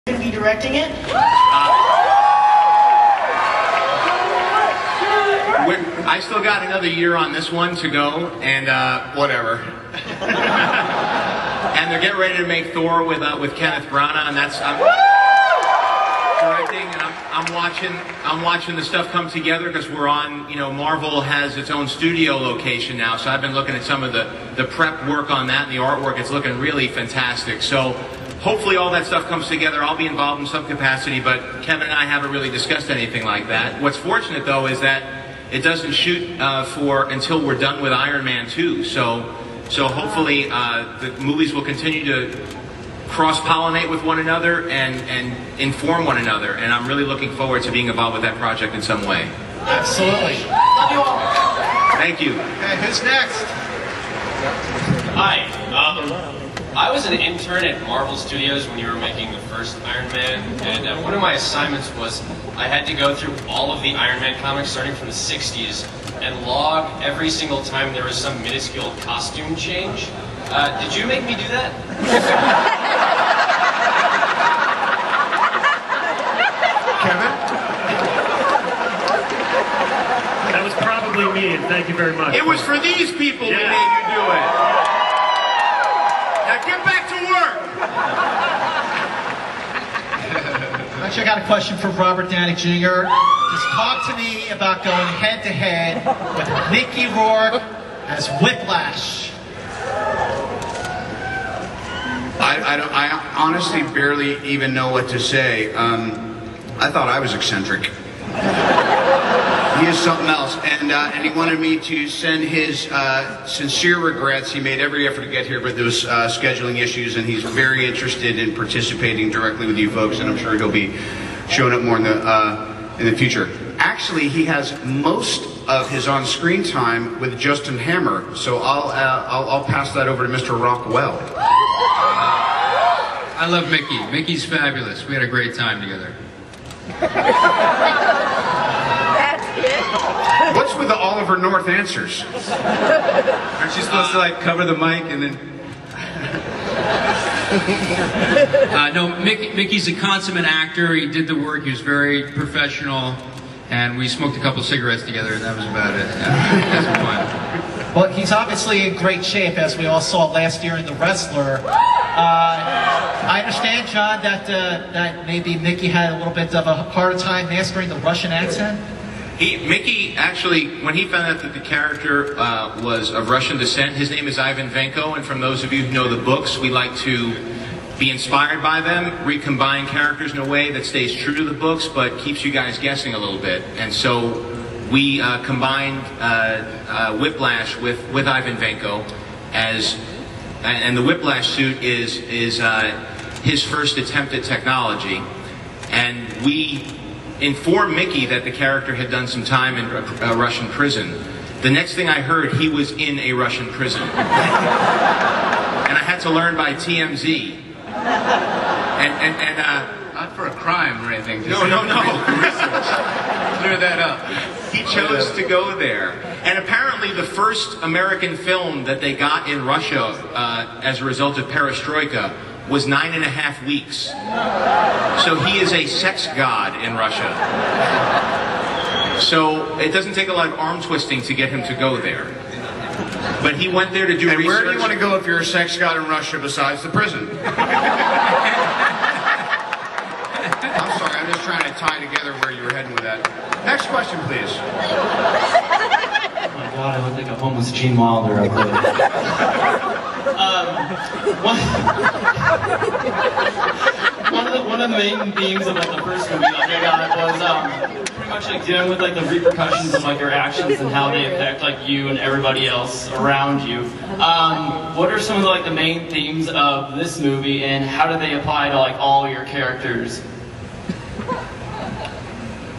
going to be directing it? I still got another year on this one to go, and whatever. And they're getting ready to make Thor with Kenneth Branagh, and that's I'm directing, and I'm watching the stuff come together because we're on. Marvel has its own studio location now, so I've been looking at some of the prep work on that and the artwork. It's looking really fantastic. So hopefully all that stuff comes together. I'll be involved in some capacity, but Kevin and I haven't really discussed anything like that. What's fortunate though is that it doesn't shoot until we're done with Ironman 2. So hopefully the movies will continue to cross-pollinate with one another and inform one another. And I'm really looking forward to being involved with that project in some way. Absolutely. Love you all. Thank you. Okay, who's next? Hi. I was an intern at Marvel Studios when you were making the first Iron Man, and one of my assignments was I had to go through all of the Iron Man comics starting from the 60s and log every single time there was some minuscule costume change. Did you make me do that? Kevin? That was probably me, and thank you very much. It was for these people we made you do it. Now get back to work! Actually, I got a question for Robert Downey Jr. Just talk to me about going head-to-head with Mickey Rourke as Whiplash. I honestly barely even know what to say. I thought I was eccentric. He is something else, and he wanted me to send his sincere regrets. He made every effort to get here, but there was scheduling issues, and he's very interested in participating directly with you folks, and I'm sure he'll be showing up more in the future. Actually, he has most of his on-screen time with Justin Hammer, so I'll pass that over to Mr. Rockwell. I love Mickey. Mickey's fabulous. We had a great time together. What's with the Oliver North answers? Aren't you supposed to like cover the mic and then? No, Mickey's a consummate actor. He did the work. He was very professional, and we smoked a couple cigarettes together, and that was about it. Yeah, that's fun. Well, he's obviously in great shape, as we all saw last year in The Wrestler. I understand, John, that maybe Mickey had a little bit of a harder time mastering the Russian accent. Mickey, actually, when he found out that the character was of Russian descent, his name is Ivan Venko, and from those of you who know the books, we like to be inspired by them, recombine characters in a way that stays true to the books, but keeps you guys guessing a little bit. And so we combined Whiplash with Ivan Venko and the Whiplash suit is his first attempt at technology, and we informed Mickey that the character had done some time in a Russian prison. The next thing I heard, he was in a Russian prison. And I had to learn by TMZ. Not for a crime or anything. No. Research. Clear that up. He chose to go there. And apparently the first American film that they got in Russia as a result of perestroika was 9.5 weeks. So he is a sex god in Russia. So it doesn't take a lot of arm twisting to get him to go there. But he went there to do research. And where do you want to go if you're a sex god in Russia besides the prison? I'm sorry, I'm just trying to tie together where you were heading with that. Next question, please. Oh my God, I look like a homeless Gene Wilder up there. One of the main themes of like the first movie like I got was pretty much like dealing with like the repercussions of like your actions and how they affect like you and everybody else around you. What are some of like the main themes of this movie, and how do they apply to like all your characters?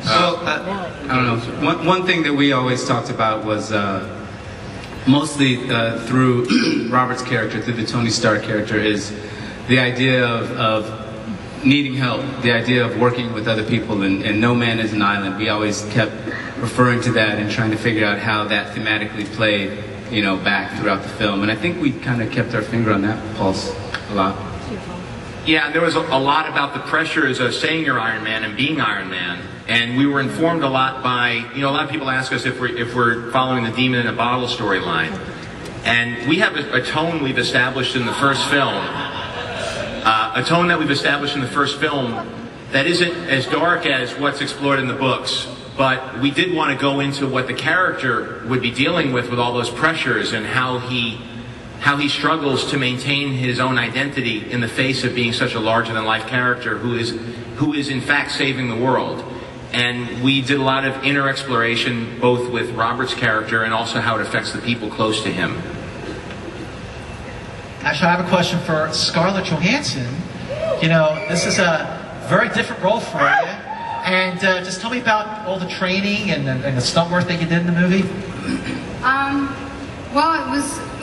I don't know. One thing that we always talked about was mostly through Robert's character, through the Tony Stark character, is the idea of needing help, the idea of working with other people, and no man is an island. We always kept referring to that and trying to figure out how that thematically played, back throughout the film. And I think we kind of kept our finger on that pulse a lot. Yeah, there was a lot about the pressures of saying you're Iron Man and being Iron Man, and we were informed a lot by, a lot of people ask us if we're following the Demon in a Bottle storyline, and we have a tone we've established in the first film, that isn't as dark as what's explored in the books, but we did want to go into what the character would be dealing with all those pressures and how he struggles to maintain his own identity in the face of being such a larger-than-life character who is in fact saving the world. And we did a lot of inner exploration, both with Robert's character and also how it affects the people close to him. Actually, I have a question for Scarlett Johansson. This is a very different role for you. And just tell me about all the training and the stunt work that you did in the movie. Well,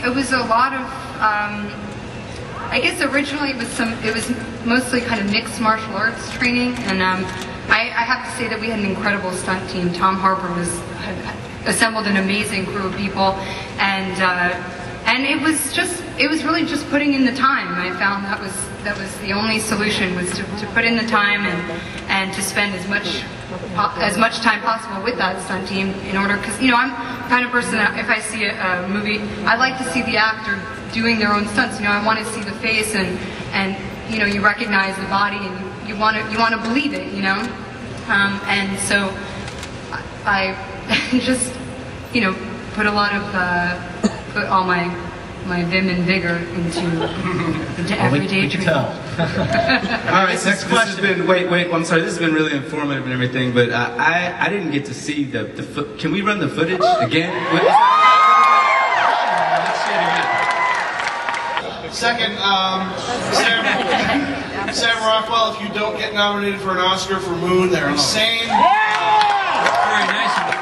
it was a lot of, I guess originally it was mostly kind of mixed martial arts training, and I have to say that we had an incredible stunt team. Tom Harper had assembled an amazing crew of people, and it was really just putting in the time. I found that was the only solution, was to put in the time and to spend as much time possible with that stunt team, in order, because I'm the kind of person that if I see a movie, I like to see the actor doing their own stunts. I want to see the face and you recognize the body and you want to believe it, and so I just put all my vim and vigor into everyday we can tell. All right, next question. Wait, I'm sorry, this has been really informative and everything, but I didn't get to see the can we run the footage again? Second, Sam Rockwell, if you don't get nominated for an Oscar for Moon, they're insane. Very nice of you.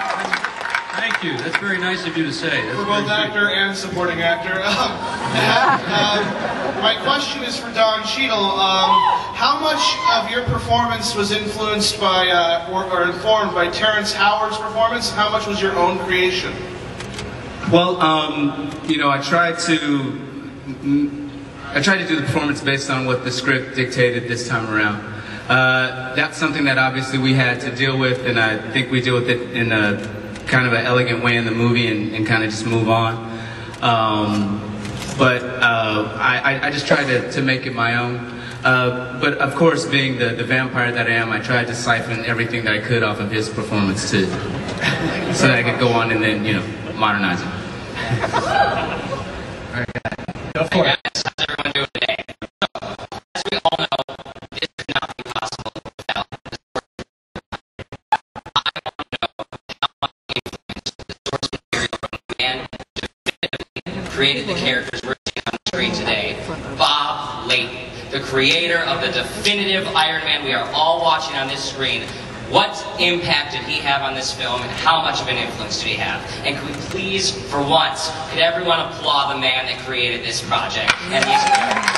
Thank you. That's very nice of you to say. That's for both actor and supporting actor. My question is for Don Cheadle. How much of your performance was influenced by or informed by Terrence Howard's performance? How much was your own creation? Well, I tried to do the performance based on what the script dictated this time around. That's something that obviously we had to deal with, and I think we deal with it in a kind of an elegant way in the movie and kind of just move on. But I just tried to make it my own. But of course, being the vampire that I am, I tried to siphon everything that I could off of his performance too, so that I could go on and then, modernize it. Go for it. How's everyone doing today? So, as we all know, this could not be possible without the source material. I want to know how much influence the source material from the man definitively created the characters we're seeing on the screen today, Bob Layton, the creator of the definitive Iron Man we are all watching on this screen. What impact did he have on this film, and how much of an influence did he have? And could we please, for once, could everyone applaud the man that created this project and these characters?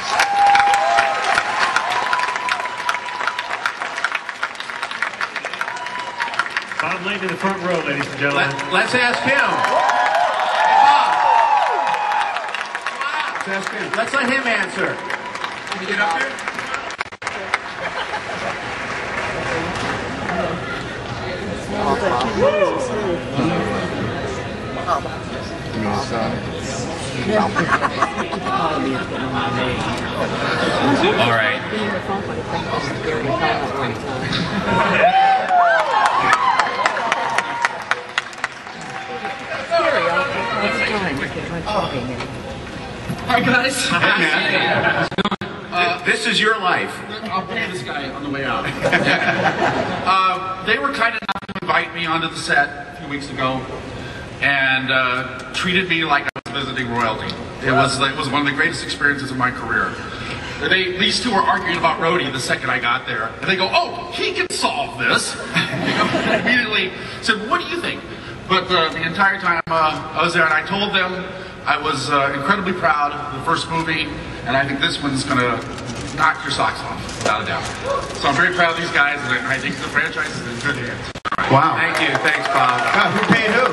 Bob Layton in the front row, ladies and gentlemen. Let's ask him. Hey, Bob. Let's ask him. Let's let him answer. Can you get up here? All right. Hi guys. This is your life. I'll pay this guy on the way out. They were kind enough to invite me onto the set a few weeks ago and treated me like I was visiting royalty. It was one of the greatest experiences of my career. These two were arguing about Rhodey the second I got there, and they go, "Oh, he can solve this." I immediately said, "What do you think?" But the entire time I was there, and I told them I was incredibly proud of the first movie, and I think this one's going to knock your socks off, without a doubt. So I'm very proud of these guys, and I think the franchise is in good hands. Right. Wow. Thank you. Thanks, Bob. Who paid who?